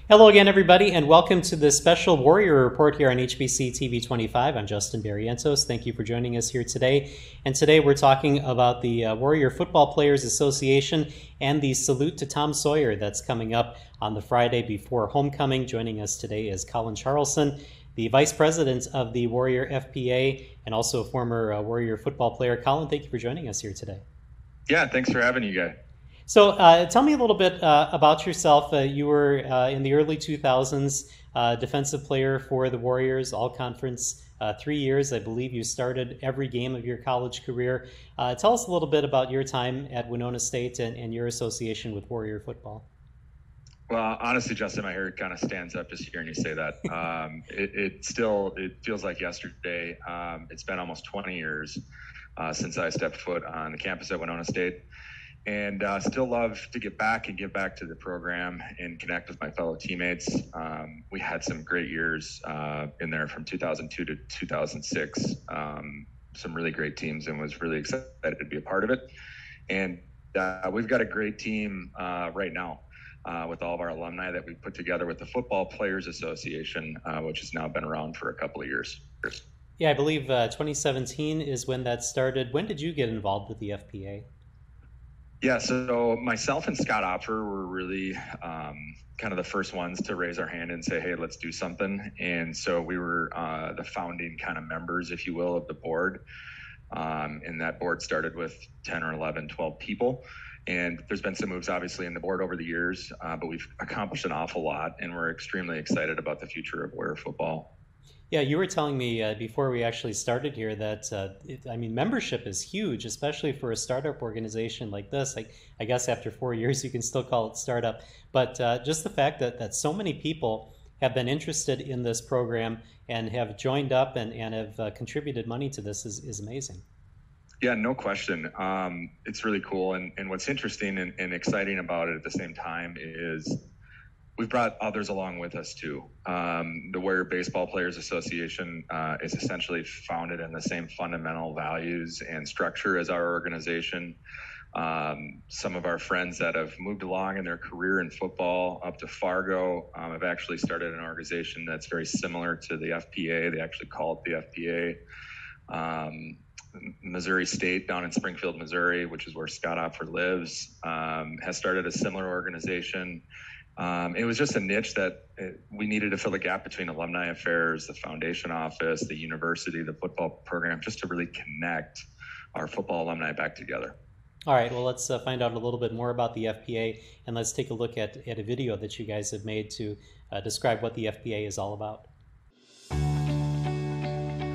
Hello again, everybody, and welcome to this special Warrior Report here on HBC TV 25. I'm Justin Barrientos. Thank you for joining us here today. And today we're talking about the Warrior Football Players Association and the Salute to Tom Sawyer that's coming up on the Friday before homecoming. Joining us today is Colin Charlson, the Vice President of the Warrior FPA and also a former Warrior football player. Colin, thank you for joining us here today. Yeah, thanks for having you guys. So tell me a little bit about yourself. You were in the early 2000s, defensive player for the Warriors, all-conference, 3 years. I believe you started every game of your college career. Tell us a little bit about your time at Winona State and your association with Warrior football. Well, honestly, Justin, my hair kind of stands up just hearing you say that. It feels like yesterday. It's been almost 20 years since I stepped foot on the campus at Winona State. And still love to get back and give back to the program and connect with my fellow teammates. We had some great years in there from 2002 to 2006. Some really great teams, and was really excited to be a part of it. And we've got a great team right now with all of our alumni that we've put together with the Football Players Association, which has now been around for a couple of years. Yeah, I believe 2017 is when that started. When did you get involved with the FPA? Yeah, so myself and Scott Opfer were really kind of the first ones to raise our hand and say, hey, let's do something. And so we were the founding kind of members, if you will, of the board. And that board started with 10 or 11, 12 people. And there's been some moves, obviously, in the board over the years, but we've accomplished an awful lot, and we're extremely excited about the future of Warrior football. Yeah, you were telling me before we actually started here that, membership is huge, especially for a startup organization like this. I guess after 4 years, you can still call it startup. But just the fact that so many people have been interested in this program and have joined up and have contributed money to this is amazing. Yeah, no question. It's really cool. And what's interesting and exciting about it at the same time is we've brought others along with us too. The Warrior Baseball Players Association is essentially founded in the same fundamental values and structure as our organization. Some of our friends that have moved along in their career in football up to Fargo have actually started an organization that's very similar to the FPA. They actually call it the FPA. Missouri State down in Springfield, Missouri, which is where Scott Opfer lives, has started a similar organization. It was just a niche that we needed to fill the gap between alumni affairs, the foundation office, the university, the football program, just to really connect our football alumni back together. All right, well, let's find out a little bit more about the FPA, and let's take a look at a video that you guys have made to describe what the FPA is all about.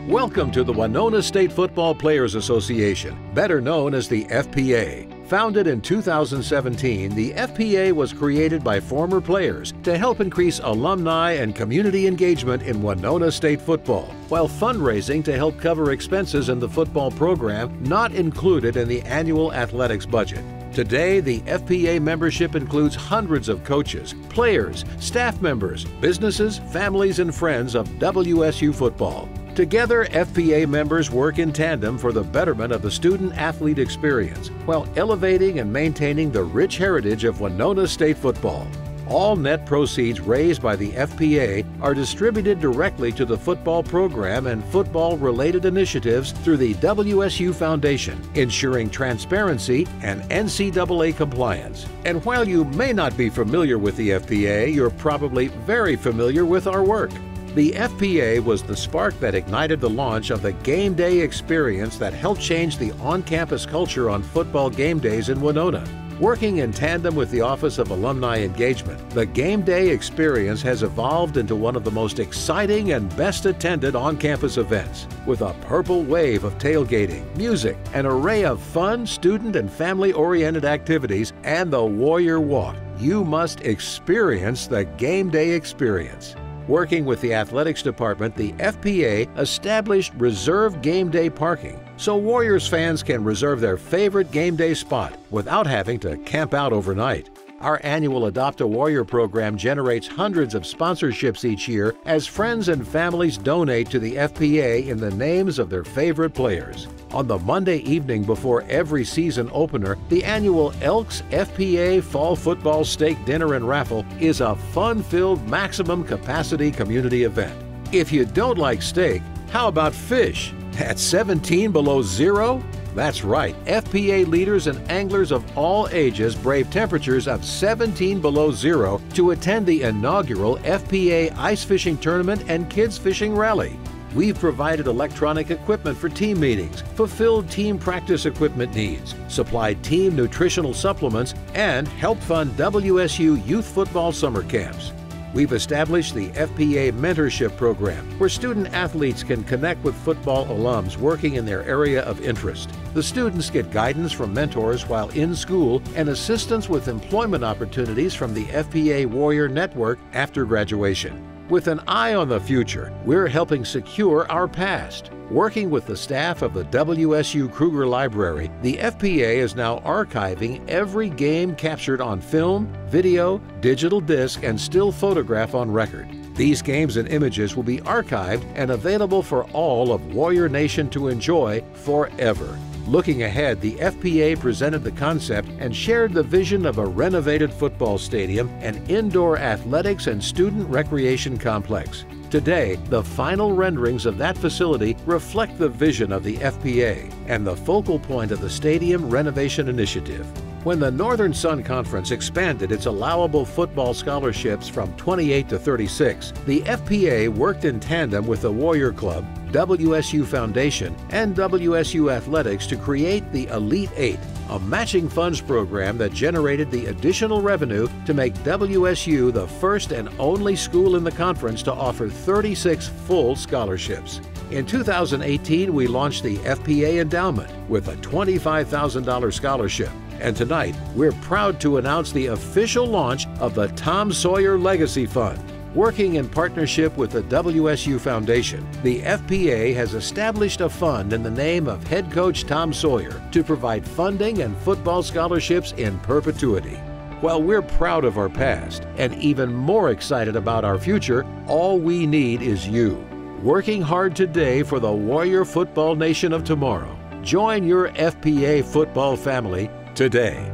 Welcome to the Winona State Football Players Association, better known as the FPA. Founded in 2017, the FPA was created by former players to help increase alumni and community engagement in Winona State football, while fundraising to help cover expenses in the football program not included in the annual athletics budget. Today, the FPA membership includes hundreds of coaches, players, staff members, businesses, families, and friends of WSU football. Together, FPA members work in tandem for the betterment of the student-athlete experience while elevating and maintaining the rich heritage of Winona State football. All net proceeds raised by the FPA are distributed directly to the football program and football-related initiatives through the WSU Foundation, ensuring transparency and NCAA compliance. And while you may not be familiar with the FPA, you're probably very familiar with our work. The FPA was the spark that ignited the launch of the game day experience that helped change the on-campus culture on football game days in Winona. Working in tandem with the Office of Alumni Engagement, the game day experience has evolved into one of the most exciting and best attended on-campus events. With a purple wave of tailgating, music, an array of fun, student and family-oriented activities, and the Warrior Walk, you must experience the game day experience. Working with the athletics department, the FPA established reserved game day parking so Warriors fans can reserve their favorite game day spot without having to camp out overnight. Our annual Adopt a Warrior program generates hundreds of sponsorships each year as friends and families donate to the FPA in the names of their favorite players. On the Monday evening before every season opener, the annual Elks FPA Fall Football Steak Dinner and Raffle is a fun-filled, maximum capacity community event. If you don't like steak, how about fish? At 17 below zero? That's right, FPA leaders and anglers of all ages brave temperatures of 17 below zero to attend the inaugural FPA Ice Fishing Tournament and Kids Fishing Rally. We've provided electronic equipment for team meetings, fulfilled team practice equipment needs, supplied team nutritional supplements, and helped fund WSU youth football summer camps. We've established the FPA Mentorship Program, where student athletes can connect with football alums working in their area of interest. The students get guidance from mentors while in school and assistance with employment opportunities from the FPA Warrior Network after graduation. With an eye on the future, we're helping secure our past. Working with the staff of the WSU Kruger Library, the FPA is now archiving every game captured on film, video, digital disc, and still photograph on record. These games and images will be archived and available for all of Warrior Nation to enjoy forever. Looking ahead, the FPA presented the concept and shared the vision of a renovated football stadium and indoor athletics and student recreation complex. Today, the final renderings of that facility reflect the vision of the FPA and the focal point of the stadium renovation initiative. When the Northern Sun Conference expanded its allowable football scholarships from 28 to 36, the FPA worked in tandem with the Warrior Club, WSU Foundation, and WSU Athletics to create the Elite Eight, a matching funds program that generated the additional revenue to make WSU the first and only school in the conference to offer 36 full scholarships. In 2018, we launched the FPA Endowment with a $25,000 scholarship. And tonight, we're proud to announce the official launch of the Tom Sawyer Legacy Fund. Working in partnership with the WSU Foundation, the FPA has established a fund in the name of head coach Tom Sawyer to provide funding and football scholarships in perpetuity. While we're proud of our past and even more excited about our future, all we need is you. Working hard today for the Warrior Football Nation of tomorrow. Join your FPA football family today.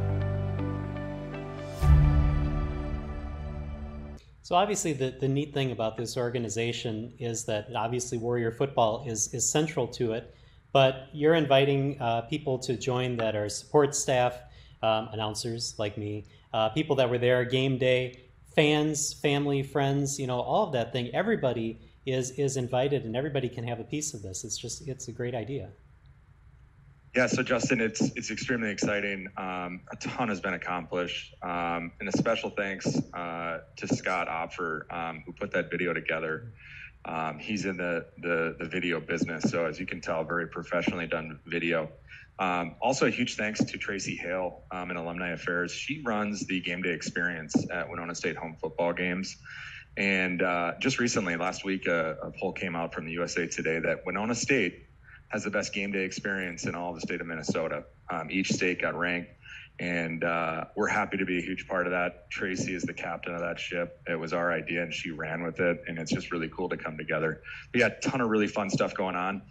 So obviously the neat thing about this organization is that obviously Warrior Football is central to it, but you're inviting people to join that are support staff, announcers like me, people that were there game day, fans, family, friends, you know, all of that thing. Everybody is invited and everybody can have a piece of this. It's a great idea. Yeah, so Justin, it's extremely exciting. A ton has been accomplished, and a special thanks to Scott Opfer, who put that video together. He's in the video business, so as you can tell, very professionally done video. Also, a huge thanks to Tracy Hale in Alumni Affairs. She runs the game day experience at Winona State home football games. And just recently, last week, a poll came out from the USA Today that Winona State has the best game day experience in all of the state of Minnesota. Each state got ranked, and we're happy to be a huge part of that. Tracy is the captain of that ship. It was our idea, and she ran with it, and it's just really cool to come together. We got a ton of really fun stuff going on.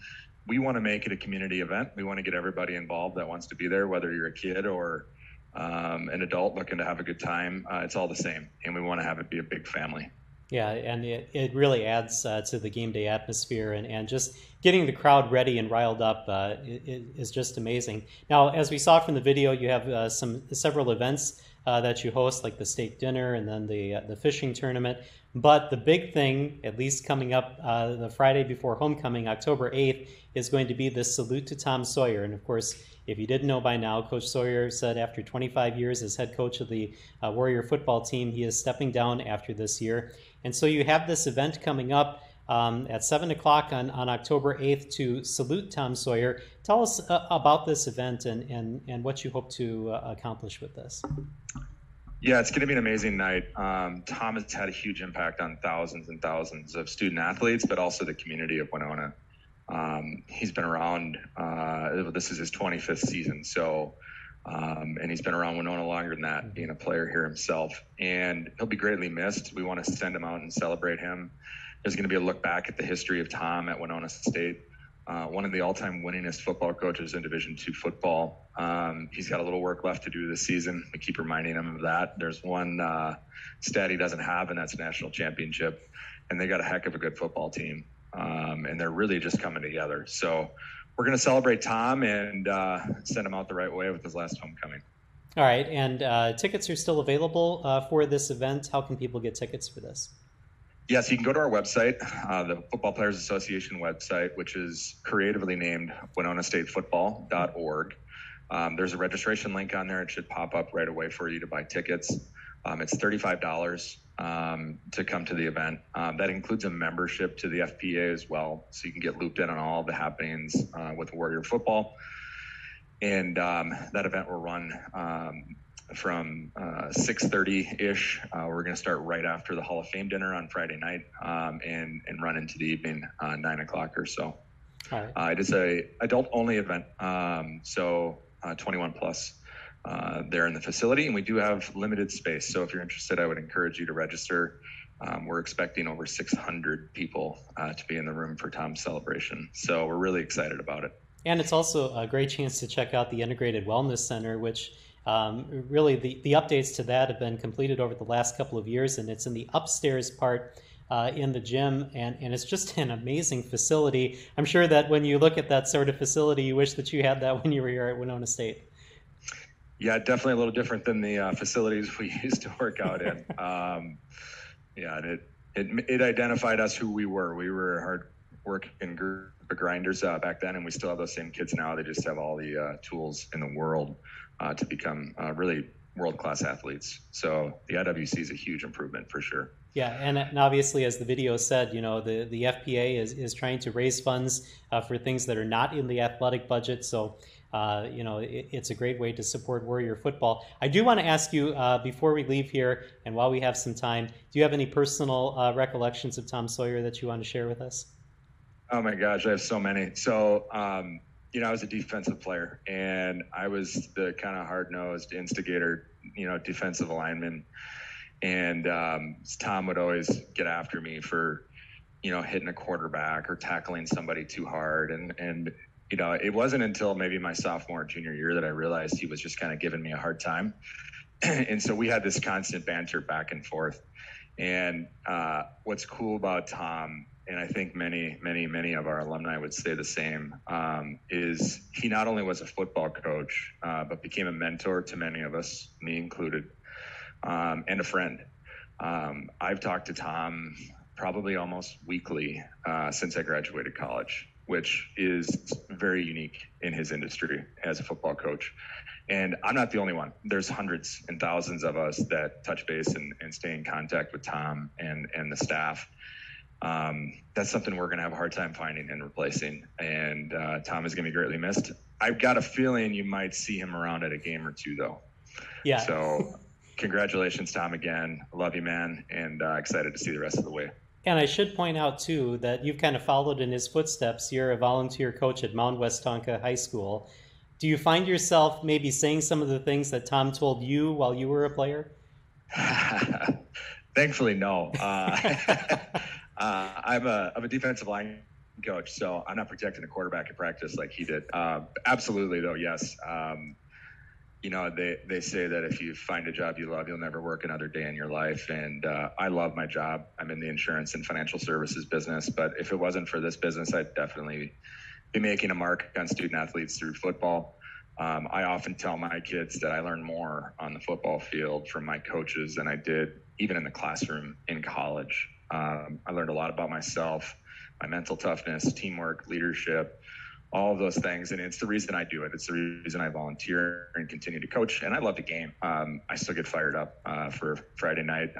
We want to make it a community event. We want to get everybody involved that wants to be there, whether you're a kid or an adult looking to have a good time. It's all the same, and we want to have it be a big family. Yeah, and it really adds to the game day atmosphere, and just getting the crowd ready and riled up is just amazing. Now, as we saw from the video, you have several events that you host, like the steak dinner and then the fishing tournament. But the big thing, at least coming up the Friday before homecoming, October 8th, is going to be the Salute to Tom Sawyer. And of course, if you didn't know by now, Coach Sawyer said after 25 years as head coach of the Warrior football team, he is stepping down after this year. And so you have this event coming up at 7 o'clock on October 8th to salute Tom Sawyer. Tell us about this event and what you hope to accomplish with this. Yeah, it's going to be an amazing night. Tom has had a huge impact on thousands and thousands of student athletes, but also the community of Winona. He's been around, this is his 25th season, so And he's been around Winona longer than that, being a player here himself. And he'll be greatly missed. We want to send him out and celebrate him. There's going to be a look back at the history of Tom at Winona State, one of the all-time winningest football coaches in Division II football. He's got a little work left to do this season. We keep reminding him of that. There's one stat he doesn't have, and that's national championship. And they got a heck of a good football team. And they're really just coming together. So we're going to celebrate Tom and send him out the right way with his last homecoming. All right. And tickets are still available for this event. How can people get tickets for this? Yes, you can go to our website, the Football Players Association website, which is creatively named WinonaStateFootball.org. There's a registration link on there. It should pop up right away for you to buy tickets. It's $35 to come to the event. That includes a membership to the FPA as well, so you can get looped in on all the happenings with Warrior football. And that event will run from 6:30-ish. We're going to start right after the Hall of Fame dinner on Friday night and run into the evening, 9 o'clock or so. All right. It is a adult-only event, so 21 plus. There in the facility, and we do have limited space. So if you're interested, I would encourage you to register. We're expecting over 600 people to be in the room for Tom's celebration. So we're really excited about it. And it's also a great chance to check out the Integrated Wellness Center, which really the updates to that have been completed over the last couple of years, and it's in the upstairs part in the gym, and it's just an amazing facility. I'm sure that when you look at that sort of facility, you wish that you had that when you were here at Winona State. Yeah, definitely a little different than the facilities we used to work out in. It identified us who we were. We were hard working group of grinders back then, and we still have those same kids now. They just have all the tools in the world to become really world-class athletes. So the IWC is a huge improvement for sure. Yeah, and obviously, as the video said, you know, the FPA is trying to raise funds for things that are not in the athletic budget. So, you know, it's a great way to support Warrior football. I do want to ask you, before we leave here and while we have some time, do you have any personal recollections of Tom Sawyer that you want to share with us? Oh my gosh, I have so many. So, you know, I was a defensive player, and I was the kind of hard-nosed instigator, you know, defensive lineman. And Tom would always get after me for, you know, hitting a quarterback or tackling somebody too hard. And you know, it wasn't until maybe my sophomore, junior year that I realized he was just kind of giving me a hard time. And so we had this constant banter back and forth. And what's cool about Tom, and I think many of our alumni would say the same, is he not only was a football coach, but became a mentor to many of us, me included. And a friend. I've talked to Tom probably almost weekly since I graduated college, which is very unique in his industry as a football coach. And I'm not the only one. There's hundreds and thousands of us that touch base and stay in contact with Tom and the staff. That's something we're going to have a hard time finding and replacing. And Tom is going to be greatly missed. I've got a feeling you might see him around at a game or two, though. Yeah. So congratulations, Tom, again. I love you, man, and excited to see the rest of the way. And I should point out, too, that you've kind of followed in his footsteps. You're a volunteer coach at Mount Westonka High School. Do you find yourself maybe saying some of the things that Tom told you while you were a player? Thankfully, no. I'm a defensive line coach, so I'm not protecting a quarterback in practice like he did. Absolutely, though, yes. You know, they say that if you find a job you love, you'll never work another day in your life. And I love my job. I'm in the insurance and financial services business. But if it wasn't for this business, I'd definitely be making a mark on student athletes through football. I often tell my kids that I learned more on the football field from my coaches than I did even in the classroom in college. I learned a lot about myself, my mental toughness, teamwork, leadership, all of those things. And it's the reason I do it. It's the reason I volunteer and continue to coach. And I love the game. I still get fired up for Friday night.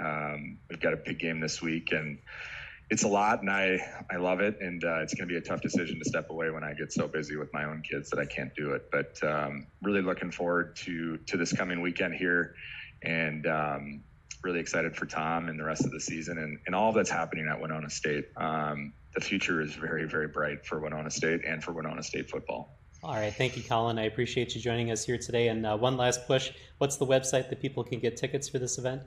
We've got a big game this week, and it's a lot, and I love it. And it's going to be a tough decision to step away when I get so busy with my own kids that I can't do it. But really looking forward to this coming weekend here, and really excited for Tom and the rest of the season and all that's happening at Winona State. The future is very, very bright for Winona State and for Winona State football. All right. Thank you, Colin. I appreciate you joining us here today. And one last push. What's the website that people can get tickets for this event?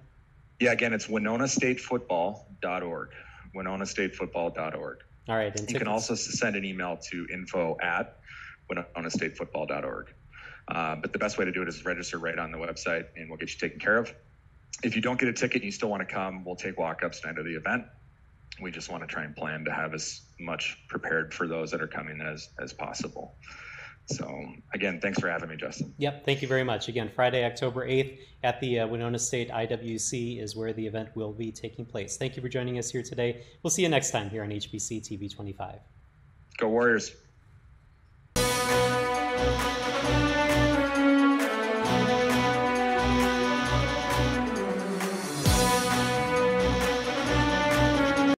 Yeah, again, it's WinonaStateFootball.org. WinonaStateFootball.org. All right. And you can also send an email to info@WinonaStateFootball.org. But the best way to do it is register right on the website, and we'll get you taken care of. If you don't get a ticket and you still want to come, we'll take walk-ups to the end of the event. We just want to try and plan to have as much prepared for those that are coming as possible. So again, thanks for having me, Justin. Yep, thank you very much. Again, Friday, October 8th at the Winona State IWC is where the event will be taking place. Thank you for joining us here today. We'll see you next time here on HBC TV 25. Go Warriors.